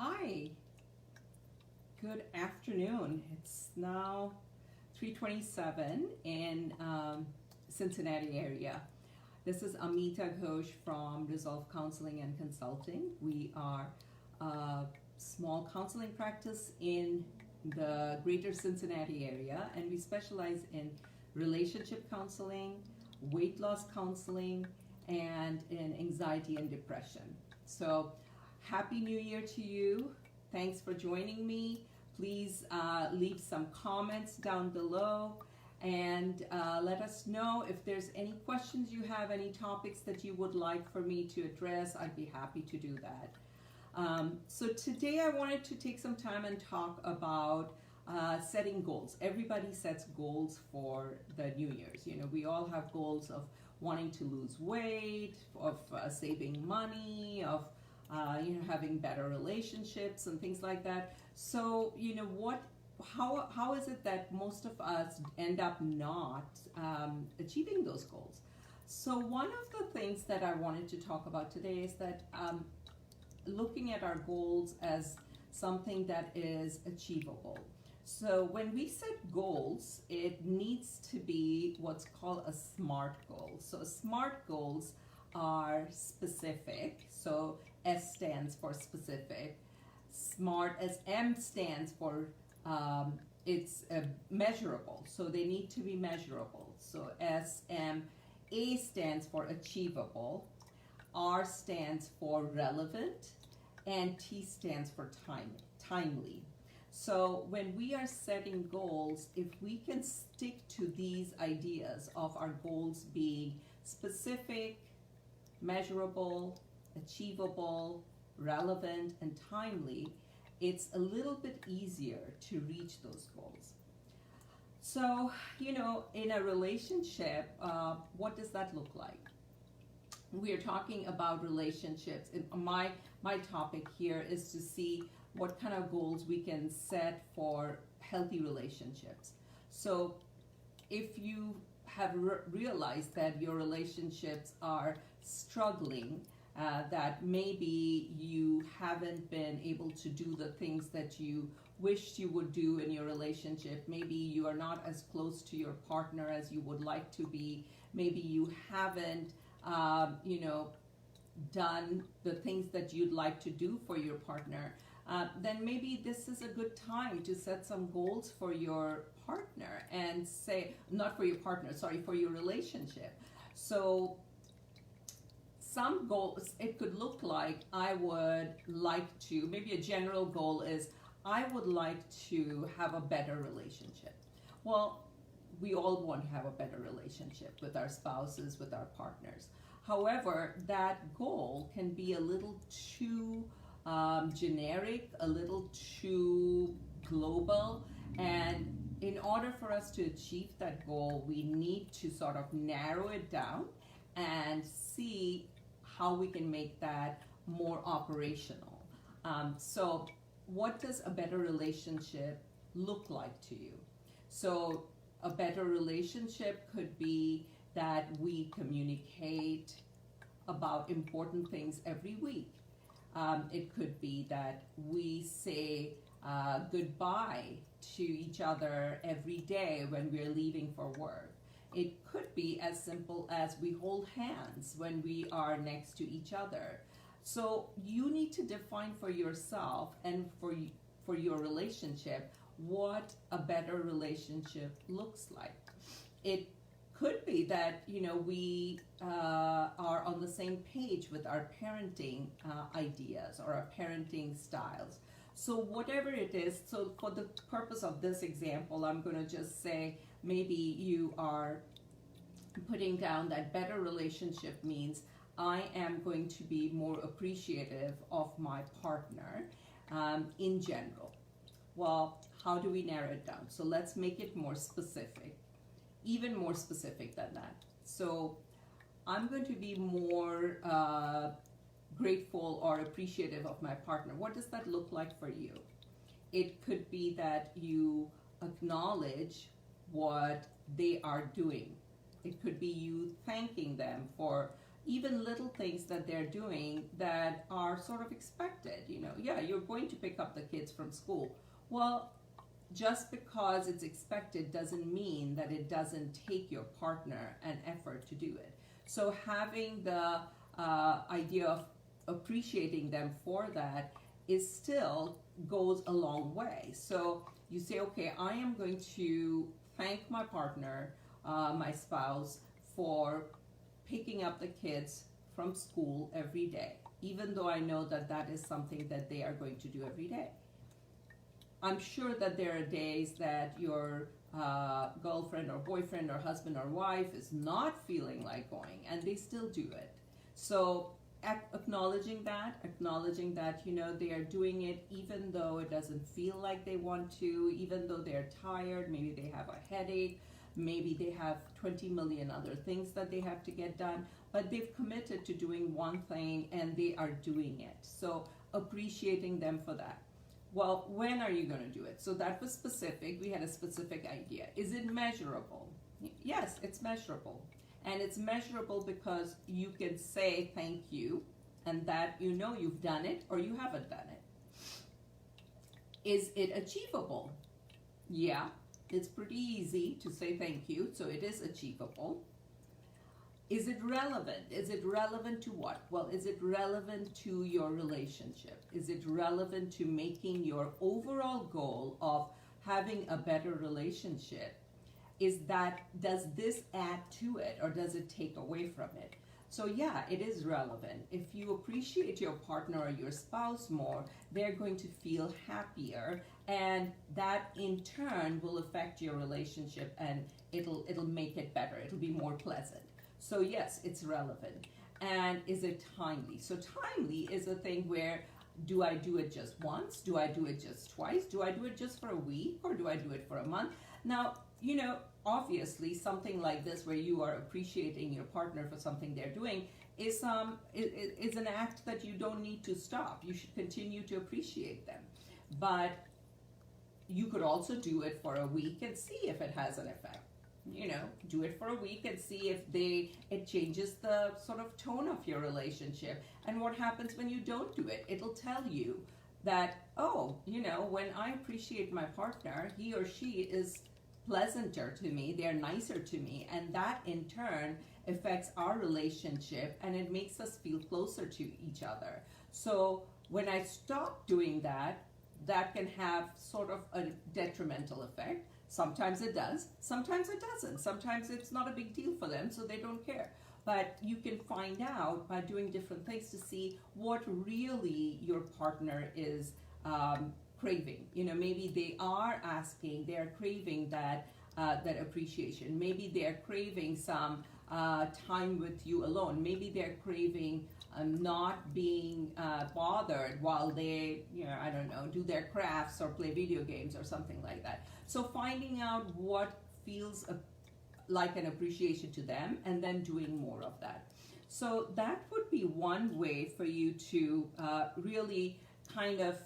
Hi, good afternoon. It's now 3:27 in Cincinnati area. This is Amita Ghosh from Resolve Counseling and Consulting. We are a small counseling practice in the greater Cincinnati area, and we specialize in relationship counseling, weight loss counseling, and in anxiety and depression. So, Happy New Year to you. Thanks for joining me. Please leave some comments down below and let us know if there's any questions you have, any topics that you would like for me to address. I'd be happy to do that. So today I wanted to take some time and talk about setting goals. Everybody sets goals for the New Year's. You know, we all have goals of wanting to lose weight, of saving money, of having better relationships and things like that. So, how is it that most of us end up not achieving those goals? So, one of the things that I wanted to talk about today is that looking at our goals as something that is achievable. So, when we set goals, it needs to be what's called a SMART goal. So, SMART goals are specific. So, S stands for specific. SMART, as M stands for it's measurable. So they need to be measurable. So S, M, A stands for achievable. R stands for relevant. And T stands for timely. So when we are setting goals, if we can stick to these ideas of our goals being specific, measurable, achievable, relevant, and timely, it's a little bit easier to reach those goals. So, in a relationship, what does that look like? We are talking about relationships. My topic here is to see what kind of goals we can set for healthy relationships. So, if you have realized that your relationships are struggling, that maybe you haven't been able to do the things that you wished you would do in your relationship. Maybe you are not as close to your partner as you would like to be. Maybe you haven't, done the things that you'd like to do for your partner. Then maybe this is a good time to set some goals for your partner and say, not for your partner, sorry, for your relationship. So, some goals, it could look like I would like to, maybe a general goal is I would like to have a better relationship. Well, we all want to have a better relationship with our spouses, with our partners. However, that goal can be a little too generic, a little too global, and in order for us to achieve that goal, we need to sort of narrow it down and see how we can make that more operational. So what does a better relationship look like to you? So a better relationship could be that we communicate about important things every week. It could be that we say goodbye to each other every day when we're leaving for work. It could be as simple as we hold hands when we are next to each other. So you need to define for yourself and for your relationship what a better relationship looks like. It could be that we are on the same page with our parenting ideas or our parenting styles. So whatever it is, so for the purpose of this example, I'm going to just say maybe you are putting down that better relationship means I am going to be more appreciative of my partner in general. Well, how do we narrow it down? So let's make it more specific, even more specific than that. So I'm going to be more grateful or appreciative of my partner. What does that look like for you? It could be that you acknowledge what they are doing. It could be you thanking them for even little things that they're doing that are sort of expected. Yeah, you're going to pick up the kids from school. Well, just because it's expected doesn't mean that it doesn't take your partner an effort to do it. So having the idea of appreciating them for that is still goes a long way. So you say, okay, I am going to thank my partner, my spouse, for picking up the kids from school every day, even though I know that that is something that they are going to do every day. I'm sure that there are days that your girlfriend or boyfriend or husband or wife is not feeling like going, and they still do it. So acknowledging that, they are doing it even though it doesn't feel like they want to, even though they're tired, maybe they have a headache, maybe they have 20 million other things that they have to get done, but they've committed to doing one thing and they are doing it. So appreciating them for that. Well, when are you going to do it? So that was specific. We had a specific idea. Is it measurable? Yes, it's measurable. And it's measurable because you can say thank you, and that you've done it or you haven't done it. Is it achievable? Yeah, it's pretty easy to say thank you, so it is achievable. Is it relevant? Is it relevant to what? Well, is it relevant to your relationship? Is it relevant to making your overall goal of having a better relationship? Does this add to it or does it take away from it? So yeah, it is relevant. If you appreciate your partner or your spouse more, they're going to feel happier, and that in turn will affect your relationship, and it'll make it better. It'll be more pleasant. So yes, it's relevant. And is it timely? So timely is a thing where, do I do it just once? Do I do it just twice? Do I do it just for a week, or do I do it for a month? Now, obviously something like this where you are appreciating your partner for something they're doing is an act that you don't need to stop. You should continue to appreciate them. But you could also do it for a week and see if it has an effect. Do it for a week and see if it changes the sort of tone of your relationship. And what happens when you don't do it? It'll tell you that, when I appreciate my partner, he or she is pleasanter to me, they're nicer to me, and that in turn affects our relationship, and it makes us feel closer to each other. So when I stop doing that, that can have sort of a detrimental effect. Sometimes it does, sometimes it doesn't. Sometimes it's not a big deal for them, so they don't care. But you can find out by doing different things to see what really your partner is craving. Maybe they are asking, they're craving that appreciation. Maybe they're craving some time with you alone. Maybe they're craving not being bothered while they, do their crafts or play video games or something like that. So finding out what feels like an appreciation to them, and then doing more of that. So that would be one way for you to really kind of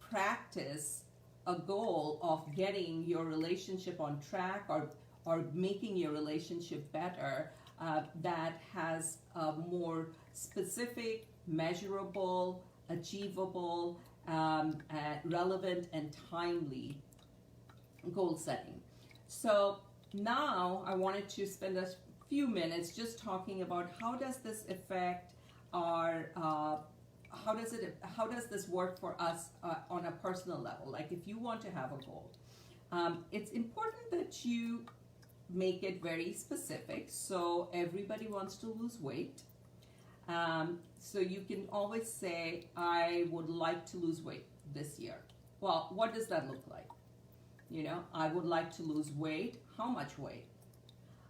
practice a goal of getting your relationship on track, or making your relationship better, that has a more specific, measurable, achievable, relevant, and timely goal setting. So now I wanted to spend a few minutes just talking about how does this affect our how does this work for us on a personal level? Like if you want to have a goal, it's important that you make it very specific. So everybody wants to lose weight. So you can always say, I would like to lose weight this year. Well, what does that look like? I would like to lose weight. How much weight?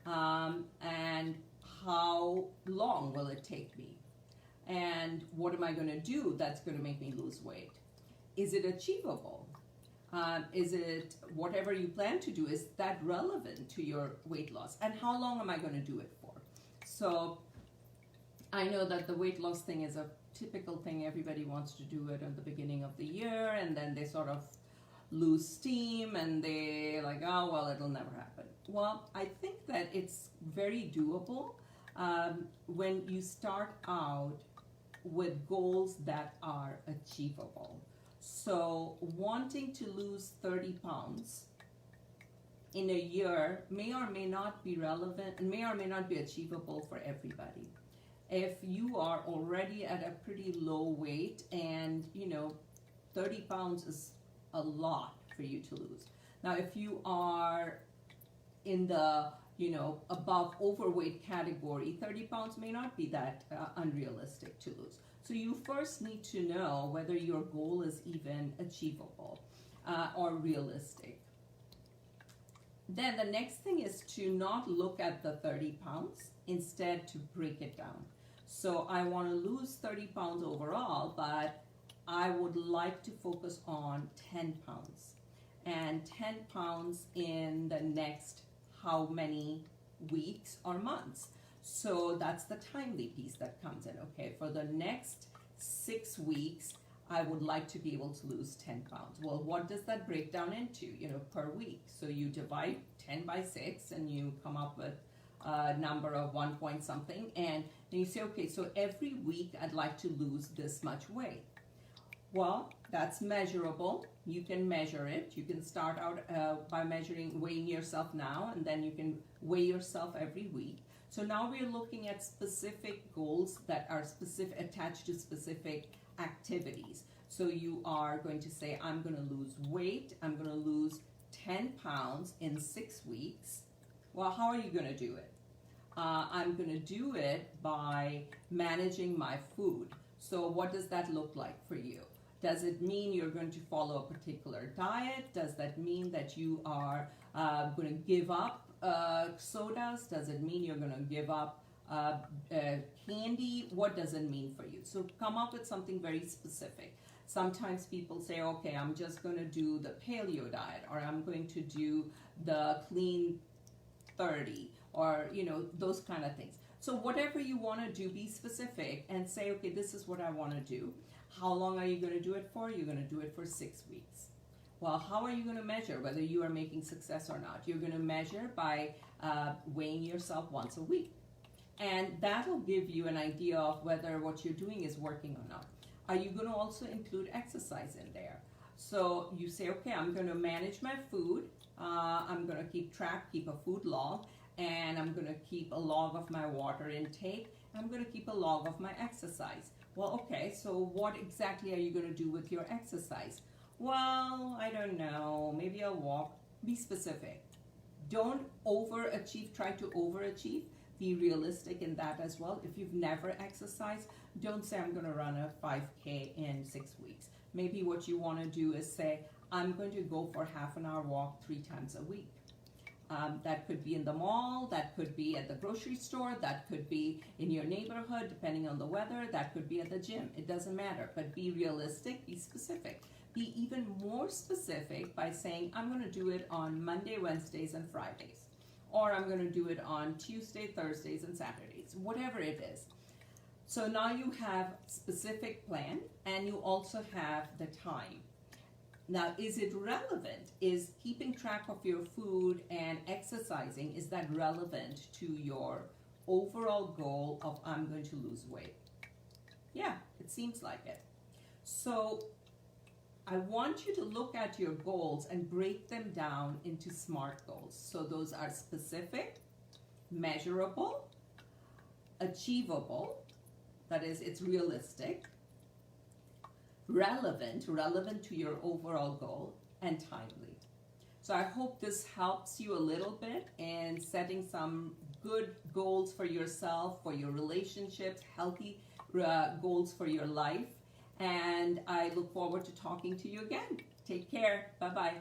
And how long will it take me? And what am I going to do that's going to make me lose weight? Is it achievable? Is it whatever you plan to do, is that relevant to your weight loss? And how long am I going to do it for? So I know that the weight loss thing is a typical thing. Everybody wants to do it at the beginning of the year, and then they sort of lose steam and they're like, oh, well, it'll never happen. Well, I think that it's very doable. when you start out with goals that are achievable. So wanting to lose 30 pounds in a year may or may not be relevant and may or may not be achievable for everybody. If you are already at a pretty low weight and 30 pounds is a lot for you to lose. Now if you are in the above overweight category, 30 pounds may not be that unrealistic to lose. So you first need to know whether your goal is even achievable or realistic. Then the next thing is to not look at the 30 pounds, instead to break it down. So I want to lose 30 pounds overall, but I would like to focus on 10 pounds. And 10 pounds in the next how many weeks or months. So that's the timely piece that comes in. Okay, for the next 6 weeks, I would like to be able to lose 10 pounds. Well, what does that break down into, per week? So you divide 10 by 6 and you come up with a number of 1 point something. And then you say, okay, so every week I'd like to lose this much weight. Well, that's measurable. You can measure it. You can start out by weighing yourself now, and then you can weigh yourself every week. So now we're looking at specific goals that are attached to specific activities. So you are going to say, I'm going to lose weight. I'm going to lose 10 pounds in 6 weeks. Well, how are you going to do it? I'm going to do it by managing my food. So what does that look like for you? Does it mean you're going to follow a particular diet? Does that mean that you are going to give up sodas? Does it mean you're going to give up candy? What does it mean for you? So come up with something very specific. Sometimes people say, okay, I'm just going to do the paleo diet, or I'm going to do the clean 30, or those kind of things. So whatever you want to do, be specific and say, okay, this is what I want to do. How long are you going to do it for? You're going to do it for 6 weeks. Well, how are you going to measure whether you are making success or not? You're going to measure by weighing yourself once a week. And that'll give you an idea of whether what you're doing is working or not. Are you going to also include exercise in there? So you say, okay, I'm going to manage my food. I'm going to keep a food log, and I'm going to keep a log of my water intake. I'm going to keep a log of my exercise. Well, okay, so what exactly are you going to do with your exercise? Well, I don't know. Maybe I'll walk. Be specific. Don't overachieve. Try to overachieve. Be realistic in that as well. If you've never exercised, don't say I'm going to run a 5K in 6 weeks. Maybe what you want to do is say, I'm going to go for half an hour walk 3 times a week. That could be in the mall, that could be at the grocery store, that could be in your neighborhood, depending on the weather, that could be at the gym. It doesn't matter, but be realistic, be specific. Be even more specific by saying, I'm going to do it on Monday, Wednesdays, and Fridays. Or I'm going to do it on Tuesday, Thursdays, and Saturdays, whatever it is. So now you have specific plan, and you also have the time. Now, is it relevant? Is keeping track of your food and exercising, is that relevant to your overall goal of I'm going to lose weight? Yeah, it seems like it. So I want you to look at your goals and break them down into SMART goals. So those are specific, measurable, achievable, that is, it's realistic, relevant to your overall goal, and timely. So I hope this helps you a little bit in setting some good goals for yourself, for your relationships, healthy goals for your life. And I look forward to talking to you again. Take care. Bye-bye.